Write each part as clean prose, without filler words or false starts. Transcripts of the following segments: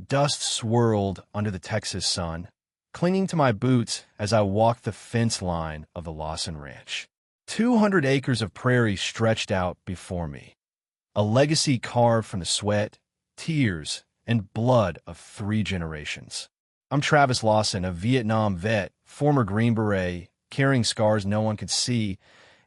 Dust swirled under the Texas sun, clinging to my boots as I walked the fence line of the Lawson Ranch. 200 acres of prairie stretched out before me, a legacy carved from the sweat, tears, and blood of 3 generations. I'm Travis Lawson, a Vietnam vet, former Green Beret, carrying scars no one could see,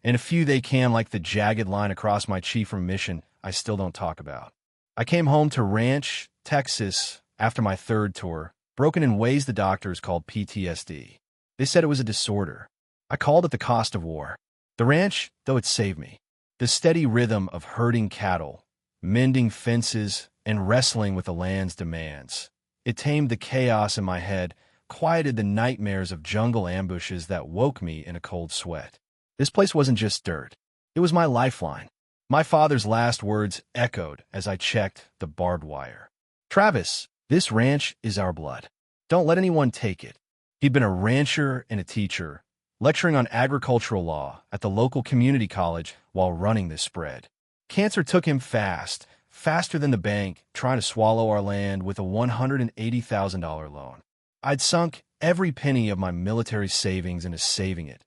and a few they can, like the jagged line across my chief from mission I still don't talk about. I came home to Ranch, Texas, after my 3rd tour, broken in ways the doctors called PTSD. They said it was a disorder. I called it the cost of war. The ranch, though, it saved me. The steady rhythm of herding cattle, mending fences, and wrestling with the land's demands. It tamed the chaos in my head, quieted the nightmares of jungle ambushes that woke me in a cold sweat. This place wasn't just dirt. It was my lifeline. My father's last words echoed as I checked the barbed wire. Travis, this ranch is our blood. Don't let anyone take it. He'd been a rancher and a teacher, lecturing on agricultural law at the local community college while running this spread. Cancer took him fast, faster than the bank, trying to swallow our land with a $180,000 loan. I'd sunk every penny of my military savings into saving it.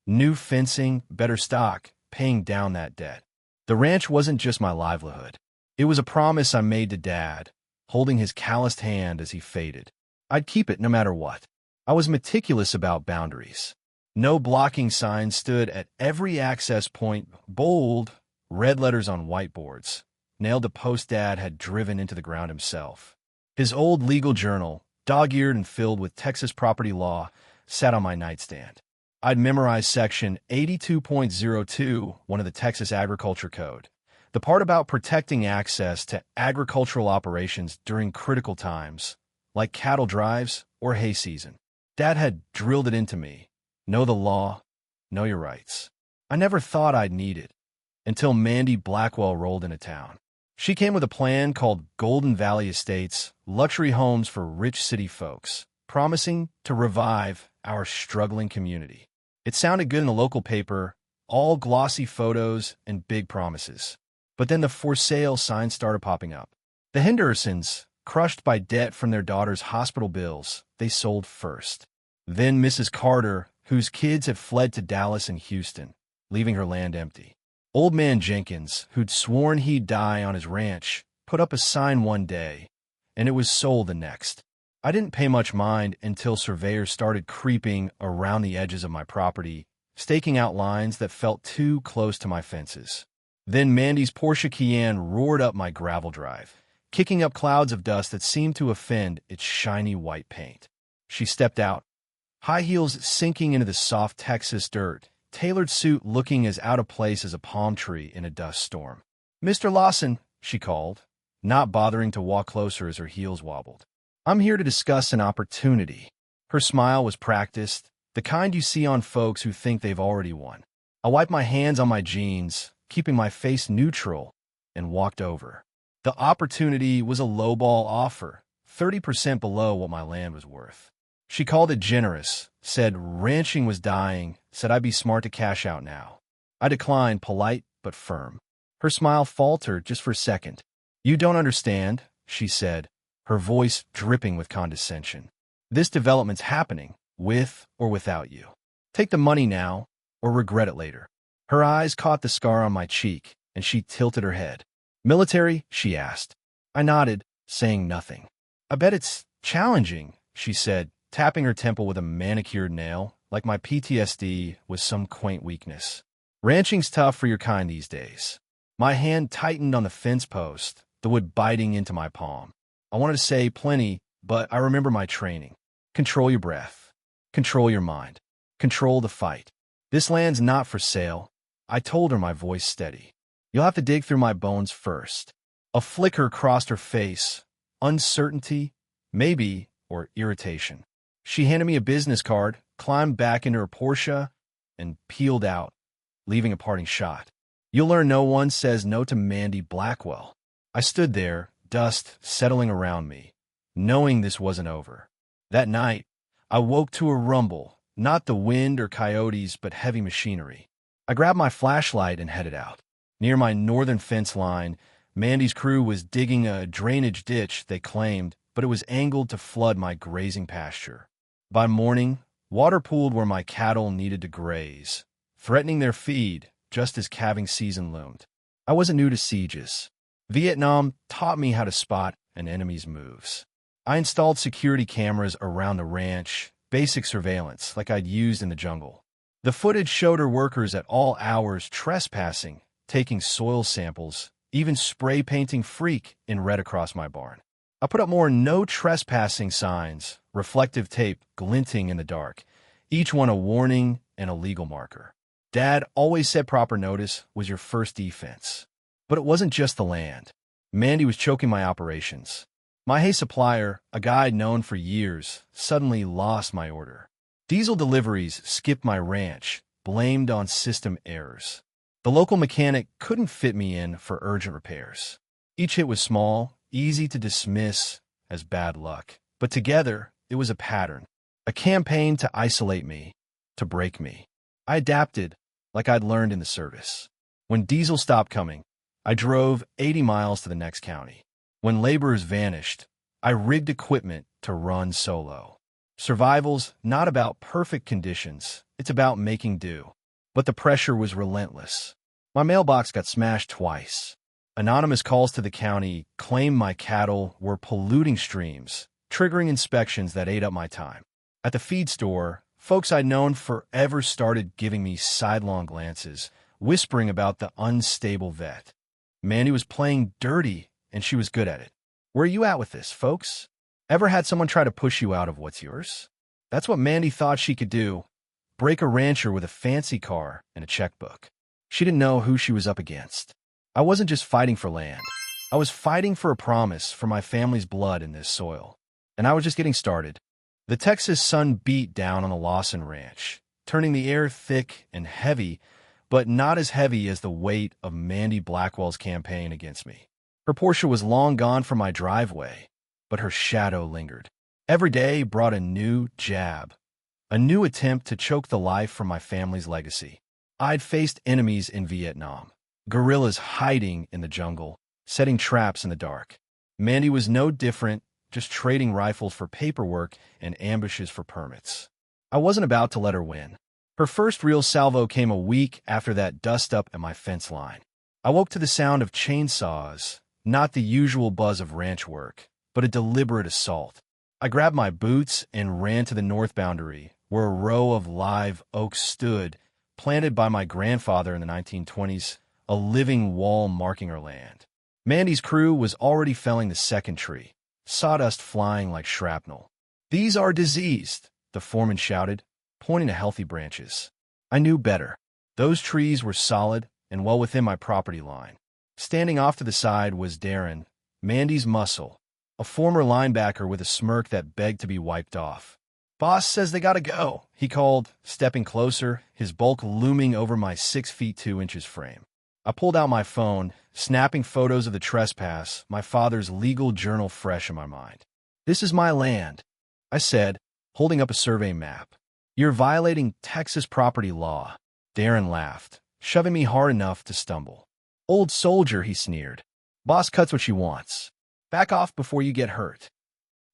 New fencing, better stock, paying down that debt. The ranch wasn't just my livelihood. It was a promise I made to Dad, holding his calloused hand as he faded. I'd keep it no matter what. I was meticulous about boundaries. No blocking signs stood at every access point, bold, red letters on whiteboards, nailed to posts Dad had driven into the ground himself. His old legal journal, dog-eared and filled with Texas property law, sat on my nightstand. I'd memorized Section 82.02, one of the Texas Agriculture Code, the part about protecting access to agricultural operations during critical times, like cattle drives or hay season. Dad had drilled it into me. Know the law, know your rights. I never thought I'd need it, until Mandy Blackwell rolled into town. She came with a plan called Golden Valley Estates, luxury homes for rich city folks, promising to revive our struggling community. It sounded good in the local paper, all glossy photos and big promises. But then the for sale signs started popping up. The Hendersons, crushed by debt from their daughter's hospital bills, they sold first. Then Mrs. Carter, whose kids had fled to Dallas and Houston, leaving her land empty. Old man Jenkins, who'd sworn he'd die on his ranch, put up a sign one day, and it was sold the next. I didn't pay much mind until surveyors started creeping around the edges of my property, staking out lines that felt too close to my fences. Then Mandy's Porsche Cayenne roared up my gravel drive, kicking up clouds of dust that seemed to offend its shiny white paint. She stepped out, high heels sinking into the soft Texas dirt, tailored suit looking as out of place as a palm tree in a dust storm. "Mr. Lawson," she called, not bothering to walk closer as her heels wobbled. "I'm here to discuss an opportunity." Her smile was practiced, the kind you see on folks who think they've already won. I wiped my hands on my jeans, keeping my face neutral, and walked over. The opportunity was a lowball offer, 30% below what my land was worth. She called it generous, said ranching was dying, said I'd be smart to cash out now. I declined, polite but firm. Her smile faltered just for a second. "You don't understand," she said, her voice dripping with condescension. "This development's happening, with or without you. Take the money now, or regret it later." Her eyes caught the scar on my cheek, and she tilted her head. "Military?" she asked. I nodded, saying nothing. "I bet it's challenging," she said, tapping her temple with a manicured nail, like my PTSD was some quaint weakness. "Ranching's tough for your kind these days." My hand tightened on the fence post, the wood biting into my palm. I wanted to say plenty, but I remember my training. Control your breath. Control your mind. Control the fight. "This land's not for sale," I told her, my voice steady. "You'll have to dig through my bones first." A flicker crossed her face. Uncertainty, maybe, or irritation. She handed me a business card, climbed back into her Porsche, and peeled out, leaving a parting shot. "You'll learn no one says no to Mandy Blackwell." I stood there, dust settling around me, knowing this wasn't over. That night, I woke to a rumble, not the wind or coyotes, but heavy machinery. I grabbed my flashlight and headed out. Near my northern fence line, Mandy's crew was digging a drainage ditch they claimed but it was angled to flood my grazing pasture. By morning, water pooled where my cattle needed to graze, threatening their feed just as calving season loomed. I wasn't new to sieges. Vietnam taught me how to spot an enemy's moves. I installed security cameras around the ranch, basic surveillance like I'd used in the jungle. The footage showed her workers at all hours trespassing, taking soil samples, even spray painting freak in red across my barn. I put up more no trespassing signs, reflective tape glinting in the dark, each one a warning and a legal marker. Dad always said proper notice was your first defense. But it wasn't just the land. Mandy was choking my operations. My hay supplier, a guy I'd known for years, suddenly lost my order. Diesel deliveries skipped my ranch, blamed on system errors. The local mechanic couldn't fit me in for urgent repairs. Each hit was small, easy to dismiss as bad luck. But together, it was a pattern, a campaign to isolate me, to break me. I adapted like I'd learned in the service. When diesel stopped coming, I drove 80 miles to the next county. When laborers vanished, I rigged equipment to run solo. Survival's not about perfect conditions, it's about making do. But the pressure was relentless. My mailbox got smashed twice. Anonymous calls to the county claimed my cattle were polluting streams, triggering inspections that ate up my time. At the feed store, folks I'd known forever started giving me sidelong glances, whispering about the unstable vet. Mandy was playing dirty, and she was good at it. Where are you at with this, folks? Ever had someone try to push you out of what's yours? That's what Mandy thought she could do. Break a rancher with a fancy car and a checkbook. She didn't know who she was up against. I wasn't just fighting for land. I was fighting for a promise for my family's blood in this soil. And I was just getting started. The Texas sun beat down on the Lawson Ranch, turning the air thick and heavy, but not as heavy as the weight of Mandy Blackwell's campaign against me. Her Porsche was long gone from my driveway, but her shadow lingered. Every day brought a new jab, a new attempt to choke the life from my family's legacy. I'd faced enemies in Vietnam, guerrillas hiding in the jungle, setting traps in the dark. Mandy was no different, just trading rifles for paperwork and ambushes for permits. I wasn't about to let her win. Her first real salvo came a week after that dust-up at my fence line. I woke to the sound of chainsaws, not the usual buzz of ranch work, but a deliberate assault. I grabbed my boots and ran to the north boundary, where a row of live oaks stood, planted by my grandfather in the 1920s, a living wall marking our land. Mandy's crew was already felling the second tree, sawdust flying like shrapnel. "These are diseased," the foreman shouted, pointing to healthy branches. I knew better. Those trees were solid and well within my property line. Standing off to the side was Darren, Mandy's muscle, a former linebacker with a smirk that begged to be wiped off. "Boss says they gotta go," he called, stepping closer, his bulk looming over my 6 feet 2 inches frame. I pulled out my phone, snapping photos of the trespass, my father's legal journal fresh in my mind. "This is my land," I said, holding up a survey map. "You're violating Texas property law." Darren laughed, shoving me hard enough to stumble. "Old soldier," he sneered. "Boss cuts what she wants. Back off before you get hurt."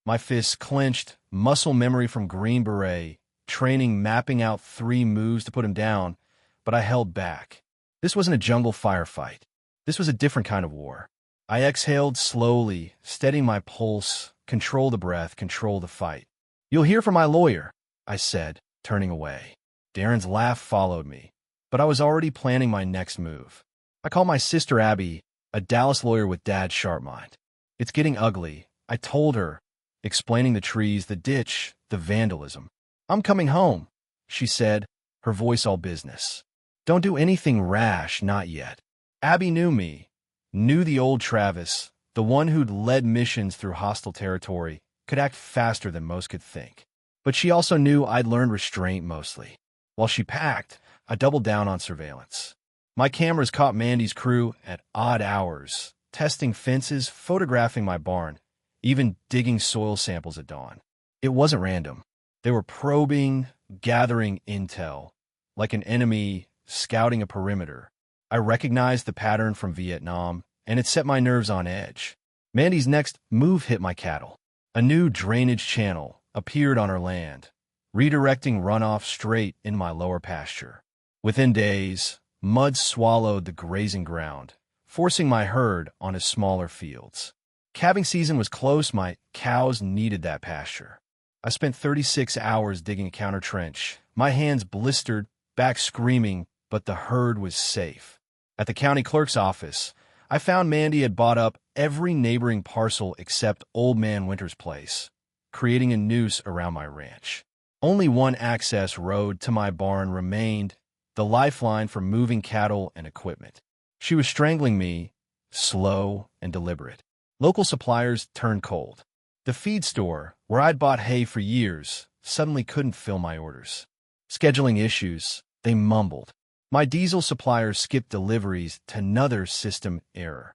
My fists clenched, muscle memory from Green Beret, training mapping out 3 moves to put him down, but I held back. This wasn't a jungle firefight. This was a different kind of war. I exhaled slowly, steadying my pulse, control the breath, control the fight. "You'll hear from my lawyer," I said, turning away. Darren's laugh followed me, but I was already planning my next move. I called my sister Abby, a Dallas lawyer with Dad's sharp mind. "It's getting ugly," I told her, explaining the trees, the ditch, the vandalism. "I'm coming home," she said, her voice all business. "Don't do anything rash, not yet." Abby knew me, knew the old Travis, the one who'd led missions through hostile territory, could act faster than most could think. But she also knew I'd learned restraint mostly. While she packed, I doubled down on surveillance. My cameras caught Mandy's crew at odd hours, testing fences, photographing my barn, even digging soil samples at dawn. It wasn't random. They were probing, gathering intel, like an enemy scouting a perimeter. I recognized the pattern from Vietnam, and it set my nerves on edge. Mandy's next move hit my cattle. A new drainage channel appeared on her land, redirecting runoff straight in my lower pasture. Within days, mud swallowed the grazing ground, forcing my herd onto smaller fields. Calving season was close. My cows needed that pasture. I spent 36 hours digging a counter trench, my hands blistered, back screaming, but the herd was safe. At the county clerk's office, I found Mandy had bought up every neighboring parcel except Old Man Winter's place, creating a noose around my ranch. Only one access road to my barn remained, the lifeline for moving cattle and equipment. She was strangling me, slow and deliberate. Local suppliers turned cold. The feed store, where I'd bought hay for years, suddenly couldn't fill my orders. Scheduling issues, they mumbled. My diesel suppliers skipped deliveries to another system error.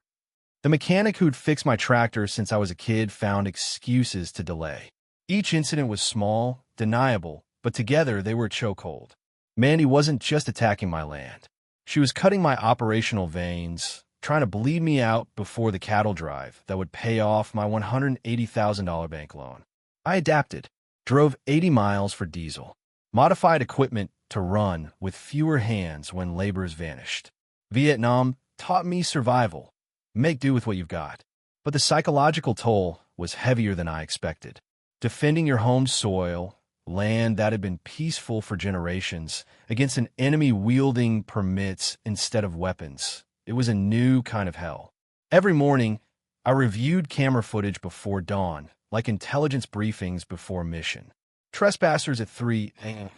The mechanic who'd fixed my tractor since I was a kid found excuses to delay. Each incident was small, deniable, but together they were a chokehold. Mandy wasn't just attacking my land. She was cutting my operational veins, trying to bleed me out before the cattle drive that would pay off my $180,000 bank loan. I adapted, drove 80 miles for diesel, modified equipment to run with fewer hands when laborers vanished. Vietnam taught me survival. Make do with what you've got. But the psychological toll was heavier than I expected. Defending your home soil, land that had been peaceful for generations, against an enemy wielding permits instead of weapons. It was a new kind of hell. Every morning, I reviewed camera footage before dawn, like intelligence briefings before mission. Trespassers at 3 a.m.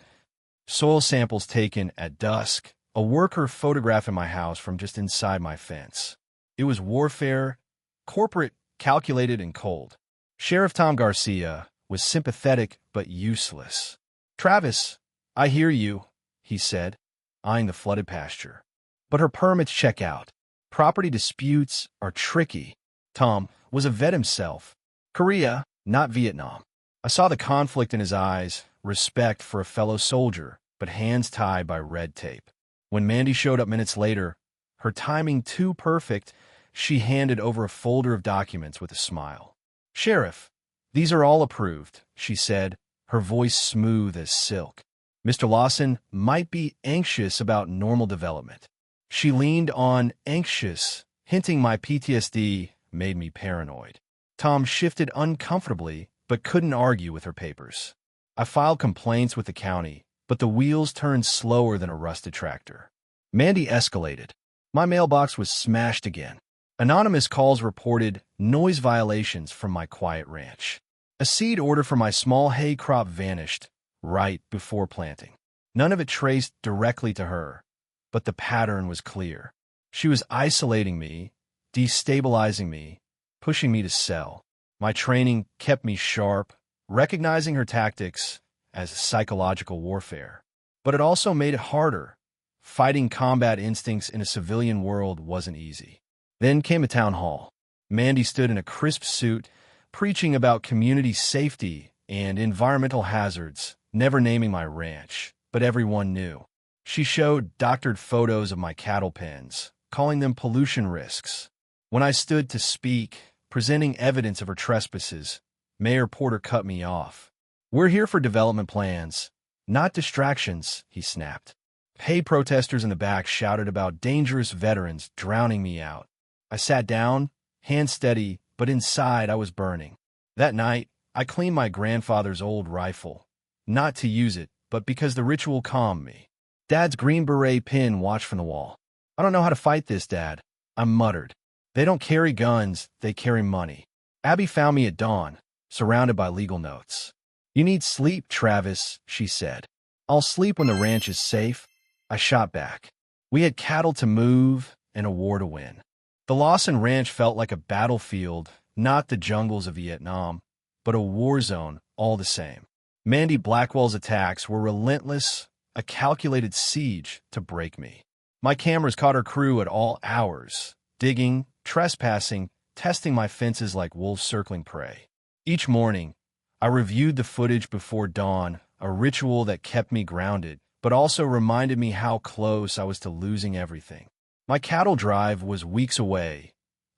Soil samples taken at dusk, a worker photographing my house from just inside my fence. It was warfare, corporate, calculated, and cold. Sheriff Tom Garcia was sympathetic but useless. "Travis, I hear you," he said, eyeing the flooded pasture. "But her permits check out. Property disputes are tricky." Tom was a vet himself. Korea, not Vietnam. I saw the conflict in his eyes, respect for a fellow soldier, but hands tied by red tape. When Mandy showed up minutes later, her timing too perfect, she handed over a folder of documents with a smile. "Sheriff, these are all approved," she said, her voice smooth as silk. "Mr. Lawson might be anxious about normal development." She leaned on anxious, hinting my PTSD made me paranoid. Tom shifted uncomfortably, but couldn't argue with her papers. I filed complaints with the county, but the wheels turned slower than a rusted tractor. Mandy escalated. My mailbox was smashed again. Anonymous calls reported noise violations from my quiet ranch. A seed order for my small hay crop vanished right before planting. None of it traced directly to her, but the pattern was clear. She was isolating me, destabilizing me, pushing me to sell. My training kept me sharp, recognizing her tactics as psychological warfare. But it also made it harder. Fighting combat instincts in a civilian world wasn't easy. Then came a town hall. Mandy stood in a crisp suit, preaching about community safety and environmental hazards, never naming my ranch, but everyone knew. She showed doctored photos of my cattle pens, calling them pollution risks. When I stood to speak, presenting evidence of her trespasses, Mayor Porter cut me off. "We're here for development plans, not distractions," he snapped. Hay protesters in the back shouted about dangerous veterans drowning me out. I sat down, hands steady, but inside I was burning. That night, I cleaned my grandfather's old rifle, not to use it, but because the ritual calmed me. Dad's Green Beret pin watched from the wall. "I don't know how to fight this, Dad," I muttered. "They don't carry guns, they carry money." Abby found me at dawn, surrounded by legal notes. "You need sleep, Travis," she said. "I'll sleep when the ranch is safe." I shot back. We had cattle to move and a war to win. The Lawson Ranch felt like a battlefield, not the jungles of Vietnam, but a war zone all the same. Mandy Blackwell's attacks were relentless, a calculated siege to break me. My cameras caught her crew at all hours, digging, trespassing, testing my fences like wolves circling prey. Each morning, I reviewed the footage before dawn, a ritual that kept me grounded, but also reminded me how close I was to losing everything. My cattle drive was weeks away,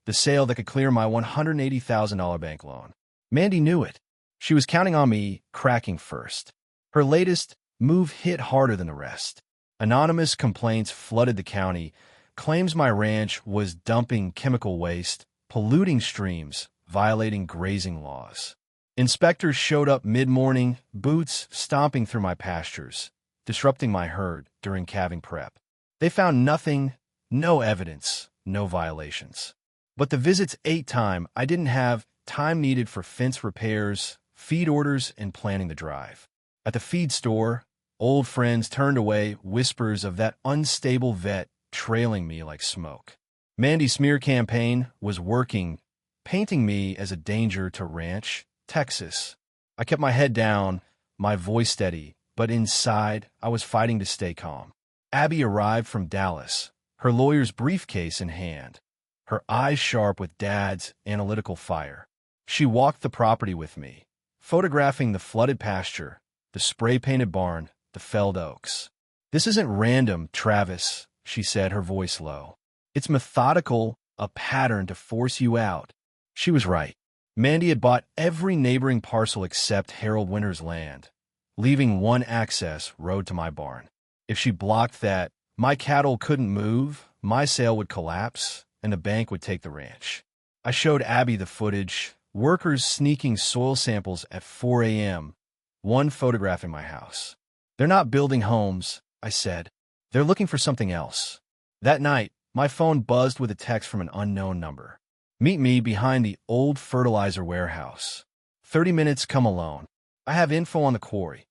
the sale that could clear my $180,000 bank loan. Mandy knew it. She was counting on me cracking first. Her latest move hit harder than the rest. Anonymous complaints flooded the county, claims my ranch was dumping chemical waste, polluting streams, violating grazing laws. Inspectors showed up mid-morning, boots stomping through my pastures, disrupting my herd during calving prep. They found nothing, no evidence, no violations. But the visits ate time. I didn't have time needed for fence repairs, feed orders, and planning the drive. At the feed store, old friends turned away, whispers of that unstable vet trailing me like smoke. Mandy's smear campaign was working, painting me as a danger to Ranch, Texas. I kept my head down, my voice steady, but inside, I was fighting to stay calm. Abby arrived from Dallas, her lawyer's briefcase in hand, her eyes sharp with Dad's analytical fire. She walked the property with me, photographing the flooded pasture, the spray-painted barn, the felled oaks. "This isn't random, Travis," she said, her voice low. "It's methodical, a pattern to force you out." She was right. Mandy had bought every neighboring parcel except Harold Winter's land, leaving one access road to my barn. If she blocked that, my cattle couldn't move, my sale would collapse, and the bank would take the ranch. I showed Abby the footage, workers sneaking soil samples at 4 a.m., one photographing my house. "They're not building homes," I said. "They're looking for something else." That night, my phone buzzed with a text from an unknown number. "Meet me behind the old fertilizer warehouse. 30 minutes, come alone. I have info on the quarry."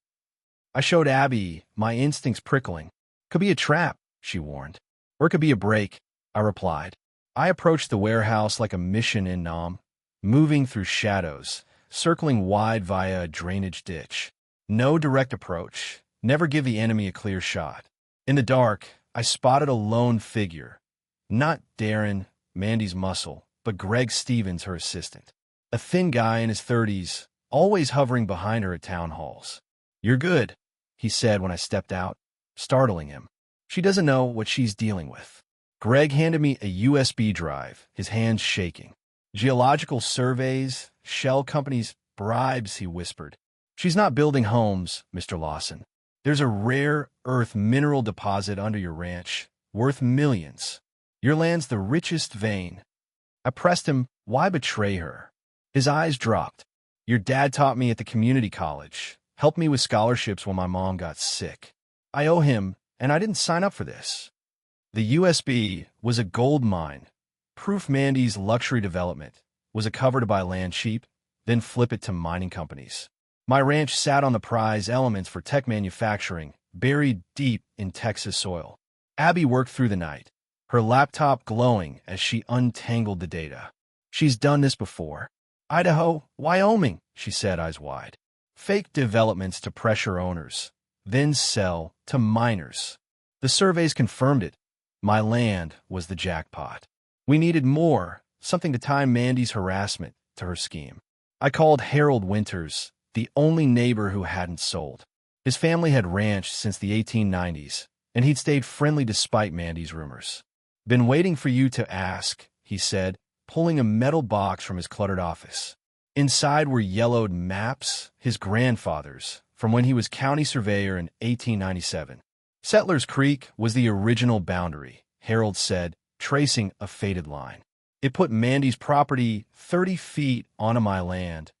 I showed Abby, my instincts prickling. "Could be a trap," she warned. "Or it could be a break," I replied. I approached the warehouse like a mission in Nam, moving through shadows, circling wide via a drainage ditch. No direct approach. Never give the enemy a clear shot. In the dark, I spotted a lone figure. Not Darren, Mandy's muscle, but Greg Stevens, her assistant. A thin guy in his 30s, always hovering behind her at town halls. "You're good," he said when I stepped out, startling him. "She doesn't know what she's dealing with." Greg handed me a USB drive, his hands shaking. "Geological surveys, shell companies, bribes," he whispered. "She's not building homes, Mr. Lawson. There's a rare earth mineral deposit under your ranch, worth millions. Your land's the richest vein." I pressed him, "Why betray her?" His eyes dropped. "Your dad taught me at the community college, helped me with scholarships when my mom got sick. I owe him, and I didn't sign up for this." The USB was a gold mine. Proof Mandy's luxury development was a cover to buy land cheap, then flip it to mining companies. My ranch sat on the prize elements for tech manufacturing, buried deep in Texas soil. Abby worked through the night, her laptop glowing as she untangled the data. "She's done this before. Idaho, Wyoming," she said, eyes wide. "Fake developments to pressure owners, then sell to miners." The surveys confirmed it. My land was the jackpot. We needed more, something to tie Mandy's harassment to her scheme. I called Harold Winters, the only neighbor who hadn't sold. His family had ranched since the 1890s, and he'd stayed friendly despite Mandy's rumors. "Been waiting for you to ask," he said, pulling a metal box from his cluttered office. Inside were yellowed maps, his grandfather's, from when he was county surveyor in 1897. "Settlers Creek was the original boundary," Harold said, tracing a faded line. "It put Mandy's property 30 feet onto my land,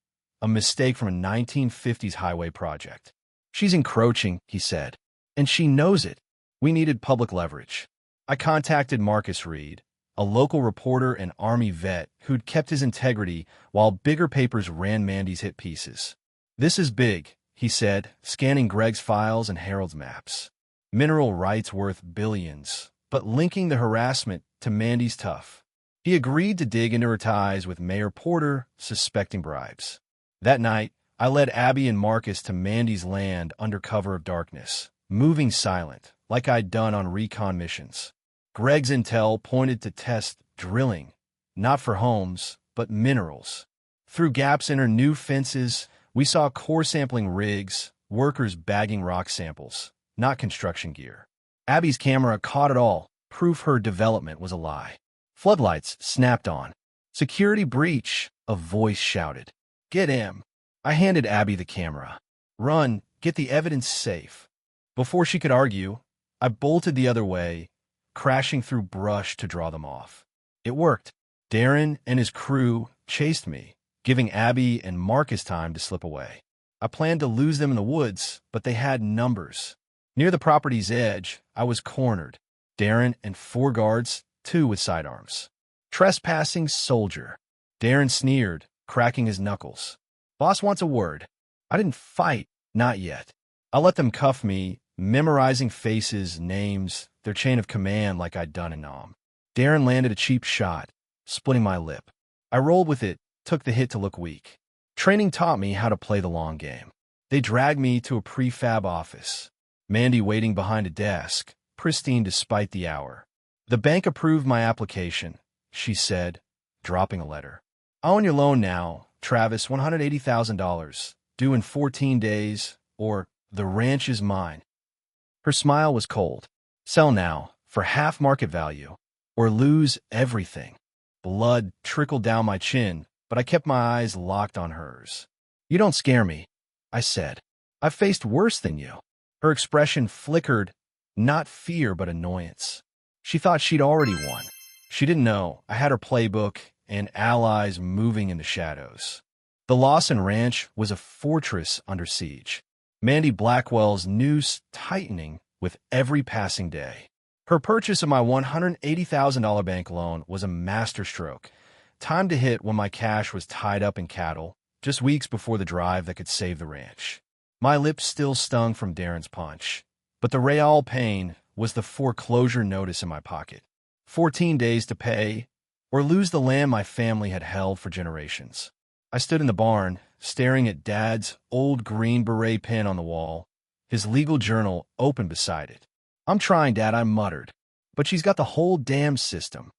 a mistake from a 1950s highway project. She's encroaching," he said, "and she knows it. We needed public leverage." I contacted Marcus Reed, a local reporter and Army vet who'd kept his integrity while bigger papers ran Mandy's hit pieces. "This is big," he said, scanning Greg's files and Harold's maps. "Mineral rights worth billions, but linking the harassment to Mandy's tough." He agreed to dig into her ties with Mayor Porter, suspecting bribes. That night, I led Abby and Marcus to Mandy's land under cover of darkness, moving silent, like I'd done on recon missions. Greg's intel pointed to test drilling, not for homes, but minerals. Through gaps in her new fences, we saw core sampling rigs, workers bagging rock samples, not construction gear. Abby's camera caught it all, proof her development was a lie. Floodlights snapped on. "Security breach," a voice shouted. Get him. I handed Abby the camera. Run, get the evidence safe. Before she could argue, I bolted the other way, crashing through brush to draw them off. It worked. Darren and his crew chased me, giving Abby and Marcus time to slip away. I planned to lose them in the woods, but they had numbers. Near the property's edge, I was cornered. Darren and 4 guards, 2 with sidearms. Trespassing soldier. Darren sneered, cracking his knuckles. Boss wants a word. I didn't fight, not yet. I let them cuff me, memorizing faces, names, their chain of command like I'd done in Nam. Darren landed a cheap shot, splitting my lip. I rolled with it, took the hit to look weak. Training taught me how to play the long game. They dragged me to a prefab office. Mandy waiting behind a desk, pristine despite the hour. The bank approved my application, she said, dropping a letter. I own your loan now, Travis, $180,000, due in 14 days, or the ranch is mine. Her smile was cold. Sell now, for half market value, or lose everything. Blood trickled down my chin, but I kept my eyes locked on hers. You don't scare me, I said. I've faced worse than you. Her expression flickered, not fear but annoyance. She thought she'd already won. She didn't know I had her playbook and allies moving in the shadows. The Lawson Ranch was a fortress under siege. Mandy Blackwell's noose tightening with every passing day. Her purchase of my $180,000 bank loan was a masterstroke, timed to hit when my cash was tied up in cattle, just weeks before the drive that could save the ranch. My lips still stung from Darren's punch, but the real pain was the foreclosure notice in my pocket. 14 days to pay, or lose the land my family had held for generations. I stood in the barn, staring at Dad's old green beret pin on the wall, his legal journal open beside it. I'm trying, Dad, I muttered, but she's got the whole damn system.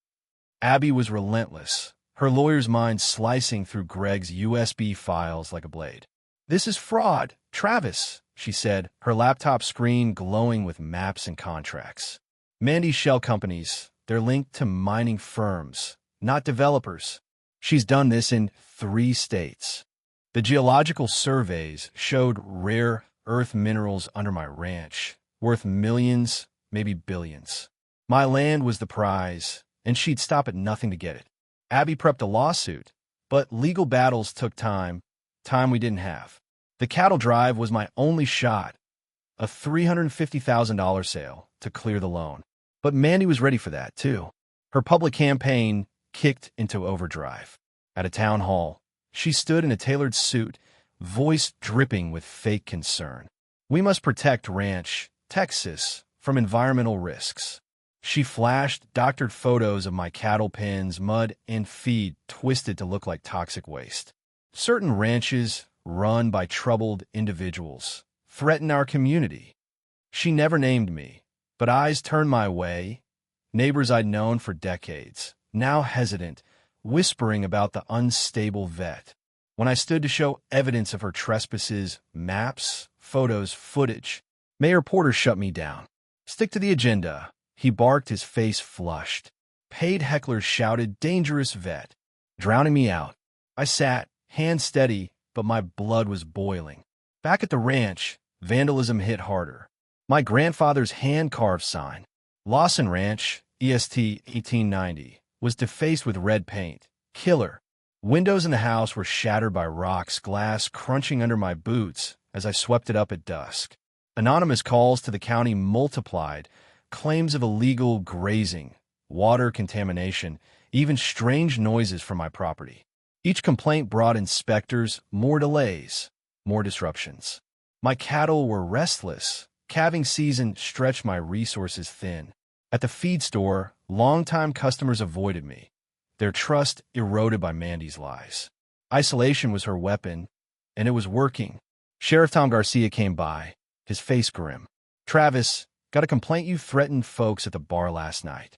Abby was relentless, her lawyer's mind slicing through Greg's USB files like a blade. This is fraud, Travis, she said, her laptop screen glowing with maps and contracts. Mandy's shell companies, they're linked to mining firms, not developers. She's done this in 3 states. The geological surveys showed rare earth minerals under my ranch, worth millions, maybe billions. My land was the prize, and she'd stop at nothing to get it. Abby prepped a lawsuit, but legal battles took time we didn't have. The cattle drive was my only shot, a $350,000 sale to clear the loan. But Mandy was ready for that, too. Her public campaign kicked into overdrive. At a town hall, she stood in a tailored suit, voice dripping with fake concern. We must protect Ranch, Texas, from environmental risks. She flashed doctored photos of my cattle pens, mud, and feed twisted to look like toxic waste. Certain ranches, run by troubled individuals, threaten our community. She never named me, but eyes turned my way, neighbors I'd known for decades, now hesitant, whispering about the unstable vet. When I stood to show evidence of her trespasses, maps, photos, footage, Mayor Porter shut me down. Stick to the agenda, he barked, his face flushed. Paid hecklers shouted, dangerous vet, drowning me out. I sat, hand steady, but my blood was boiling. Back at the ranch, vandalism hit harder. My grandfather's hand-carved sign, Lawson Ranch, EST 1890, was defaced with red paint. Killer. Windows in the house were shattered by rocks, glass crunching under my boots as I swept it up at dusk. Anonymous calls to the county multiplied, claims of illegal grazing, water contamination, even strange noises from my property. Each complaint brought inspectors, more delays, more disruptions. My cattle were restless. Calving season stretched my resources thin. At the feed store, longtime customers avoided me, their trust eroded by Mandy's lies. Isolation was her weapon, and it was working. Sheriff Tom Garcia came by, his face grim. Travis, got a complaint you threatened folks at the bar last night.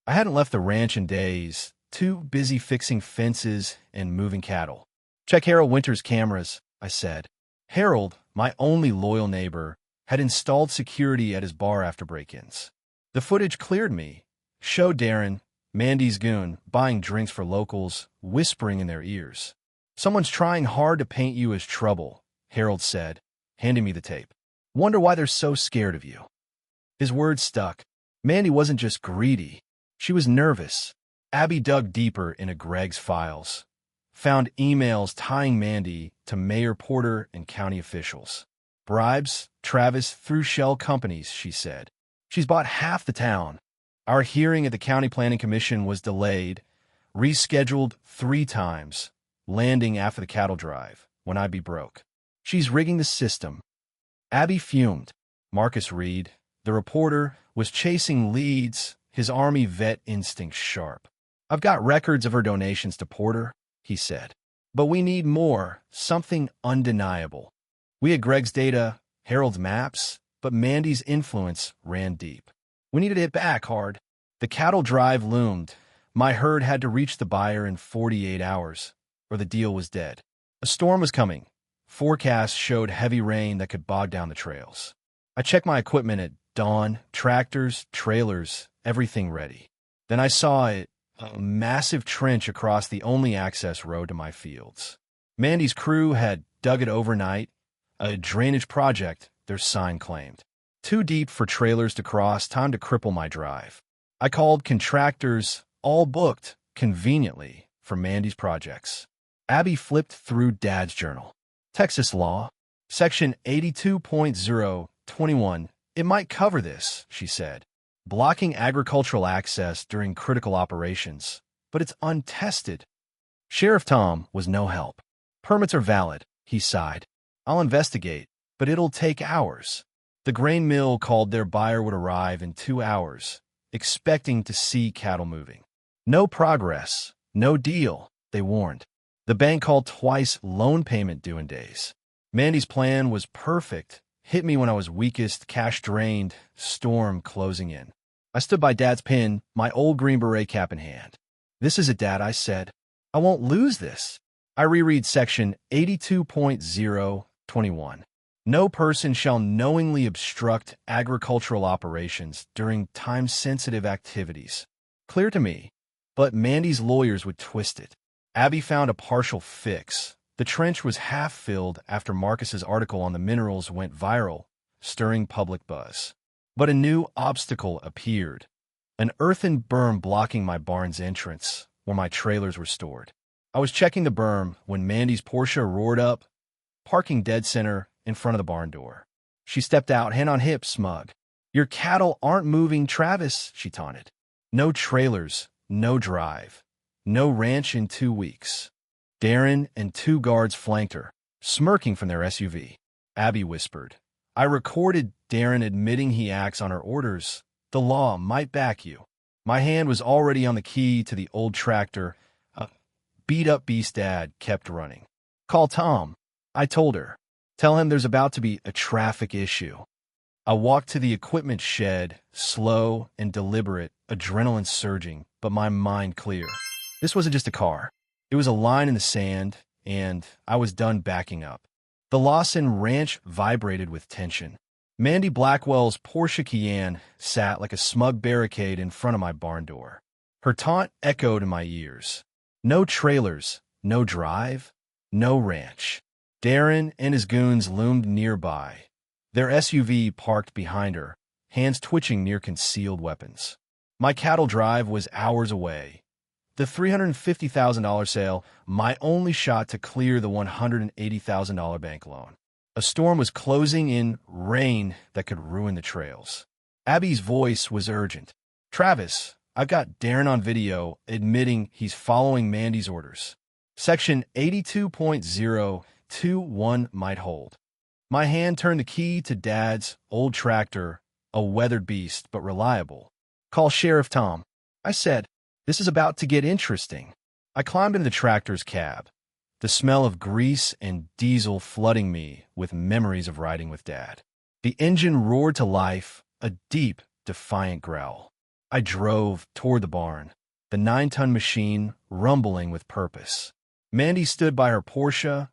I hadn't left the ranch in days, too busy fixing fences and moving cattle. Check Harold Winter's cameras, I said. Harold, my only loyal neighbor, had installed security at his bar after break-ins. The footage cleared me, showed Darren, Mandy's goon, buying drinks for locals, whispering in their ears. Someone's trying hard to paint you as trouble, Harold said, handing me the tape. Wonder why they're so scared of you. His words stuck. Mandy wasn't just greedy. She was nervous. Abby dug deeper into Greg's files, found emails tying Mandy to Mayor Porter and county officials. Bribes, Travis, through shell companies, she said. She's bought half the town. Our hearing at the County Planning Commission was delayed, rescheduled 3 times, landing after the cattle drive, when I'd be broke. She's rigging the system. Abby fumed. Marcus Reed, the reporter, was chasing leads, his Army vet instincts sharp. I've got records of her donations to Porter, he said. But we need more, something undeniable. We had Greg's data, Harold's maps, but Mandy's influence ran deep. We needed to hit back hard. The cattle drive loomed. My herd had to reach the buyer in 48 hours, or the deal was dead. A storm was coming. Forecasts showed heavy rain that could bog down the trails. I checked my equipment at dawn, tractors, trailers, everything ready. Then I saw it, a massive trench across the only access road to my fields. Mandy's crew had dug it overnight, a drainage project, their sign claimed. Too deep for trailers to cross, time to cripple my drive. I called contractors, all booked, conveniently, for Mandy's projects. Abby flipped through Dad's journal. Texas law, Section 82.021. It might cover this, she said. Blocking agricultural access during critical operations, but it's untested. Sheriff Tom was no help. Permits are valid, he sighed. I'll investigate, but it'll take hours. The grain mill called their buyer would arrive in 2 hours, expecting to see cattle moving. No progress, no deal, they warned. The bank called twice, loan payment due in days. Mandy's plan was perfect. Hit me when I was weakest, cash drained, storm closing in. I stood by Dad's pin, my old Green Beret cap in hand. This is it, Dad, I said. I won't lose this. I reread Section 82.021. No person shall knowingly obstruct agricultural operations during time-sensitive activities. Clear to me, but Mandy's lawyers would twist it. Abby found a partial fix. The trench was half filled after Marcus's article on the minerals went viral, stirring public buzz. But a new obstacle appeared, an earthen berm blocking my barn's entrance, where my trailers were stored. I was checking the berm when Mandy's Porsche roared up, parking dead center in front of the barn door. She stepped out, hand on hip, smug. Your cattle aren't moving, Travis, she taunted. No trailers, no drive, no ranch in 2 weeks. Darren and 2 guards flanked her, smirking from their SUV. Abby whispered. I recorded Darren admitting he acts on her orders. The law might back you. My hand was already on the key to the old tractor. Beat-up beast Dad kept running. Call Tom, I told her. Tell him there's about to be a traffic issue. I walked to the equipment shed, slow and deliberate, adrenaline surging, but my mind clear. This wasn't just a car. It was a line in the sand, and I was done backing up. The Lawson Ranch vibrated with tension. Mandy Blackwell's Porsche Cayenne sat like a smug barricade in front of my barn door. Her taunt echoed in my ears. No trailers, no drive, no ranch. Darren and his goons loomed nearby, their SUV parked behind her, hands twitching near concealed weapons. My cattle drive was hours away. The $350,000 sale, my only shot to clear the $180,000 bank loan. A storm was closing in, rain that could ruin the trails. Abby's voice was urgent. Travis, I've got Darren on video admitting he's following Mandy's orders. Section 82.021 might hold. My hand turned the key to Dad's old tractor, a weathered beast but reliable. Call Sheriff Tom. I said, this is about to get interesting. I climbed into the tractor's cab, the smell of grease and diesel flooding me with memories of riding with Dad. The engine roared to life, a deep, defiant growl. I drove toward the barn, the 9-ton machine rumbling with purpose. Mandy stood by her Porsche,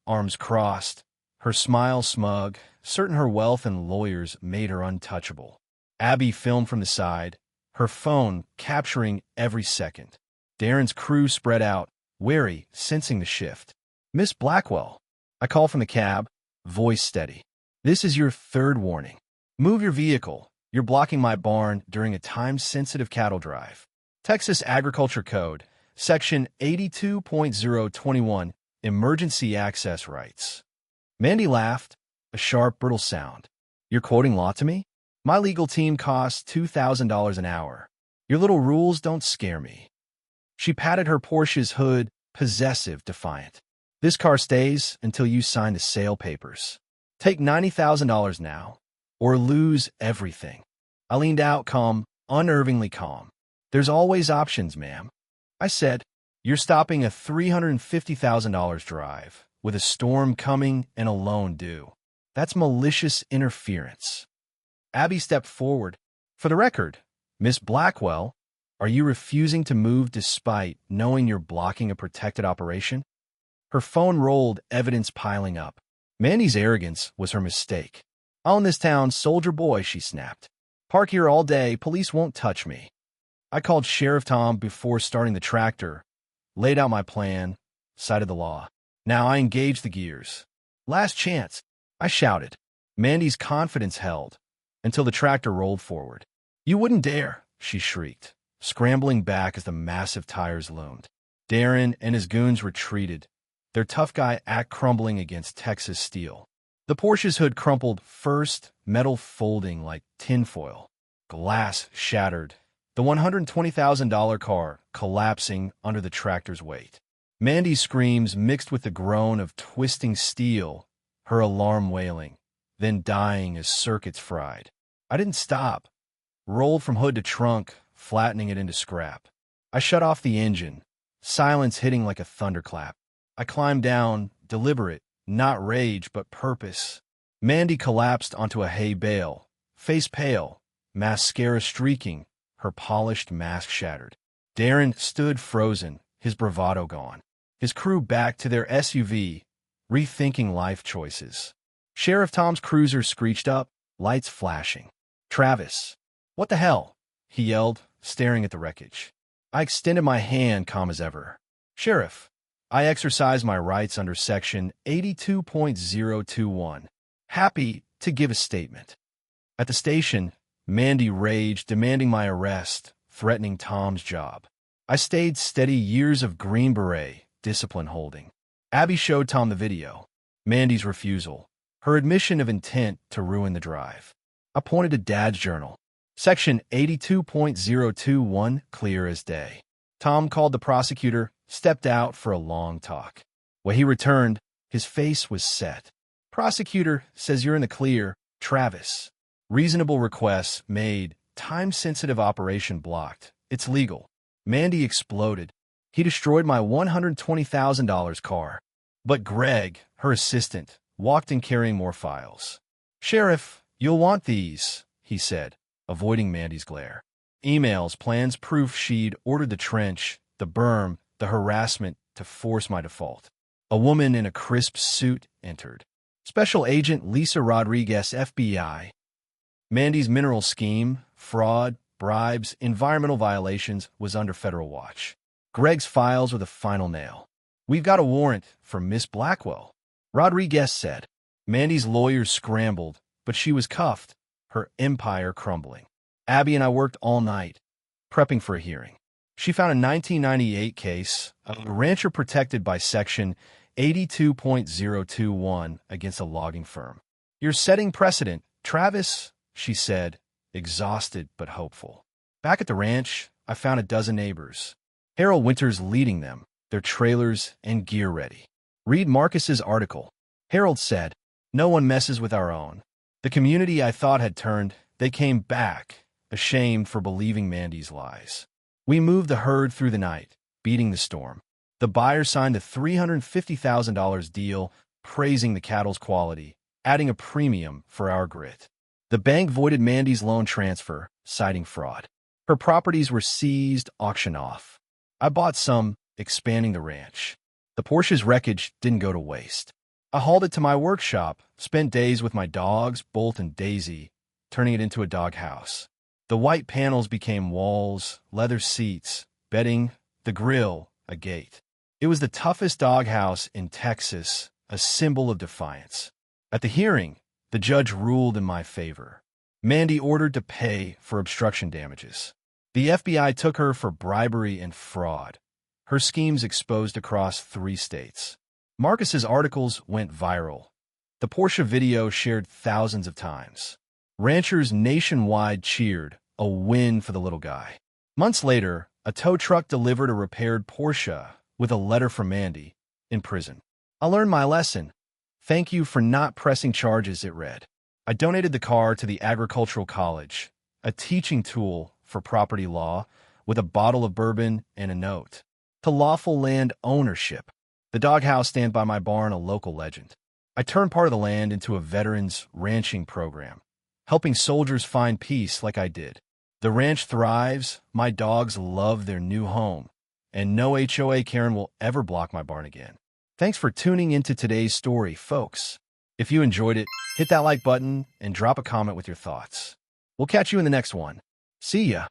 arms crossed, her smile smug, certain her wealth and lawyers made her untouchable. Abby filmed from the side, her phone capturing every second. Darren's crew spread out, wary, sensing the shift. Miss Blackwell. I call from the cab, voice steady. This is your third warning. Move your vehicle. You're blocking my barn during a time-sensitive cattle drive. Texas Agriculture Code, Section 82.021, Emergency Access Rights. Mandy laughed, a sharp, brittle sound. You're quoting law to me? My legal team costs $2,000 an hour. Your little rules don't scare me. She patted her Porsche's hood, possessive, defiant. This car stays until you sign the sale papers. Take $90,000 now, or lose everything. I leaned out, calm, unnervingly calm. There's always options, ma'am. I said, you're stopping a $350,000 drive, with a storm coming and a loan due. That's malicious interference. Abby stepped forward. For the record, Miss Blackwell, are you refusing to move despite knowing you're blocking a protected operation? Her phone rolled, evidence piling up. Mandy's arrogance was her mistake. I own this town, soldier boy, she snapped. Park here all day, police won't touch me. I called Sheriff Tom before starting the tractor, laid out my plan, cited the law. Now I engaged the gears. Last chance, I shouted. Mandy's confidence held until the tractor rolled forward. You wouldn't dare, she shrieked, scrambling back as the massive tires loomed. Darren and his goons retreated, their tough guy act crumbling against Texas steel. The Porsche's hood crumpled first, metal folding like tinfoil. Glass shattered, the $120,000 car collapsing under the tractor's weight. Mandy's screams mixed with the groan of twisting steel, her alarm wailing, then dying as circuits fried. I didn't stop. Rolled from hood to trunk, flattening it into scrap. I shut off the engine, silence hitting like a thunderclap. I climbed down, deliberate, not rage but purpose. Mandy collapsed onto a hay bale, face pale, mascara streaking, her polished mask shattered. Darren stood frozen, his bravado gone. His crew back to their SUV, rethinking life choices. Sheriff Tom's cruiser screeched up, lights flashing. Travis. What the hell? He yelled, staring at the wreckage. I extended my hand, calm as ever. Sheriff, I exercise my rights under Section 82.021. Happy to give a statement. At the station, Mandy raged, demanding my arrest, threatening Tom's job. I stayed steady, years of Green Beret, discipline holding. Abby showed Tom the video. Mandy's refusal, her admission of intent to ruin the drive. I pointed to Dad's journal. Section 82.021, clear as day. Tom called the prosecutor, stepped out for a long talk. When he returned, his face was set. Prosecutor says you're in the clear, Travis. Reasonable requests made, time-sensitive operation blocked. It's legal. Mandy exploded. He destroyed my $120,000 car. But Greg, her assistant, walked in carrying more files. Sheriff, you'll want these, he said, avoiding Mandy's glare. Emails, plans, proof she'd ordered the trench, the berm, the harassment to force my default. A woman in a crisp suit entered. Special Agent Lisa Rodriguez, FBI. Mandy's mineral scheme, fraud, bribes, environmental violations was under federal watch. Greg's files were the final nail. We've got a warrant for Miss Blackwell, Rodriguez said. Mandy's lawyers scrambled, but she was cuffed, her empire crumbling. Abby and I worked all night, prepping for a hearing. She found a 1998 case, a rancher protected by Section 82.021 against a logging firm. You're setting precedent, Travis, she said, exhausted but hopeful. Back at the ranch, I found a dozen neighbors. Harold Winters leading them, their trailers and gear ready. Read Marcus's article. Harold said, no one messes with our own. The community I thought had turned, they came back, ashamed for believing Mandy's lies. We moved the herd through the night, beating the storm. The buyer signed a $350,000 deal, praising the cattle's quality, adding a premium for our grit. The bank voided Mandy's loan transfer, citing fraud. Her properties were seized, auctioned off. I bought some, expanding the ranch. The Porsche's wreckage didn't go to waste. I hauled it to my workshop, spent days with my dogs, Bolt and Daisy, turning it into a doghouse. The white panels became walls, leather seats, bedding, the grill, a gate. It was the toughest doghouse in Texas, a symbol of defiance. At the hearing, the judge ruled in my favor. Mandy ordered to pay for obstruction damages. The FBI took her for bribery and fraud. Her schemes exposed across 3 states. Marcus's articles went viral. The Porsche video shared thousands of times. Ranchers nationwide cheered, a win for the little guy. Months later, a tow truck delivered a repaired Porsche with a letter from Mandy in prison. I learned my lesson. Thank you for not pressing charges, it read. I donated the car to the Agricultural College, a teaching tool for property law, with a bottle of bourbon and a note. To lawful land ownership. The doghouse stands by my barn, a local legend. I turned part of the land into a veterans ranching program, helping soldiers find peace like I did. The ranch thrives, my dogs love their new home, and no HOA Karen will ever block my barn again. Thanks for tuning into today's story, folks. If you enjoyed it, hit that like button and drop a comment with your thoughts. We'll catch you in the next one. See ya.